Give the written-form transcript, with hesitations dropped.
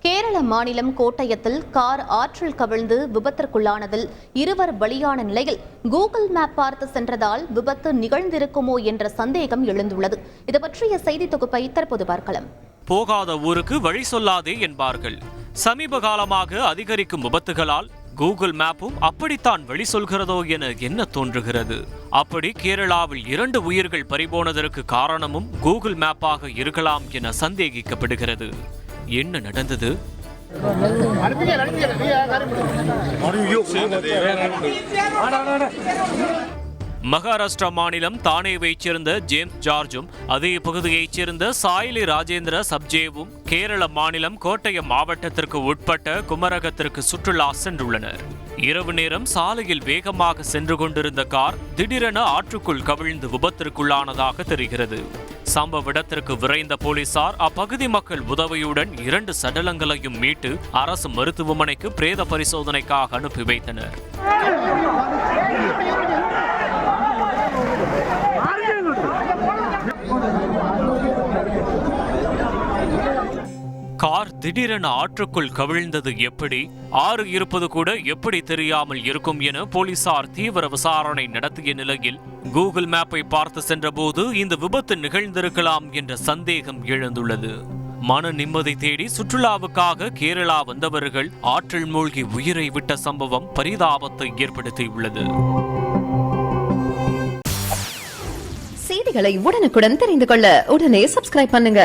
கேரள மாநிலம் கோட்டயத்தில் கார் ஆற்றில் கவிழ்ந்து விபத்திற்குள்ளானதில் இருவர் பலியான நிலையில் கூகுள் மேப் பார்த்து சென்றதால் விபத்து நிகழ்ந்திருக்குமோ என்ற சந்தேகம் எழுந்துள்ளது. இது பற்றிய செய்தி தொகுப்பை தற்போது பார்க்கலாம். போகாத ஊருக்கு வழி சொல்லாதே என்பார்கள். சமீப காலமாக அதிகரிக்கும் விபத்துகளால் கூகுள் மேப்பும் அப்படித்தான் வழி சொல்கிறதோ என என்ன தோன்றுகிறது. அப்படி கேரளாவில் 2 உயிர்கள் பறிபோனதற்கு காரணமும் கூகுள் மேப்பாக இருக்கலாம் என சந்தேகிக்கப்படுகிறது. என்ன நடந்தது? மகாராஷ்டிரா மாநிலம் தானேவைச் சேர்ந்த ஜேம்ஸ் ஜார்ஜும் அதே பகுதியைச் சேர்ந்த சாயிலி ராஜேந்திர சப்ஜேவும் கேரள மாநிலம் கோட்டயம் மாவட்டத்திற்கு உட்பட்ட குமரகத்திற்கு சுற்றுலா சென்றுள்ளனர். இரவு நேரம் சாலையில் வேகமாக சென்று கொண்டிருந்த கார் திடீரென ஆற்றுக்குள் கவிழ்ந்து விபத்திற்குள்ளானதாக தெரிகிறது. சம்பவ இடத்திற்கு விரைந்த போலீசார் அப்பகுதி மக்கள் உதவியுடன் 2 சடலங்களையும் மீட்டு அரசு மருத்துவமனைக்கு பிரேத பரிசோதனைக்காக அனுப்பி வைத்தனர். கார் திடீரென ஆற்றுக்குள் கவிழ்ந்தது எப்படி, ஆறு இருப்பது கூட எப்படி தெரியாமல் இருக்கும் என போலீசார் தீவிர விசாரணை நடத்திய நிலையில் கூகுள் மேப்பை பார்த்து சென்றபோது இந்த விபத்து நிகழ்ந்திருக்கலாம் என்ற சந்தேகம் எழுந்துள்ளது. மன நிம்மதி தேடி சுற்றுலாவுக்காக கேரளா வந்தவர்கள் ஆற்றில் மூழ்கி உயிரை விட்ட சம்பவம் பரிதாபத்தை ஏற்படுத்தியுள்ளது. செய்திகளை உடனுக்குடன் தெரிந்து கொள்ள உடனே சப்ஸ்கிரைப் பண்ணுங்க.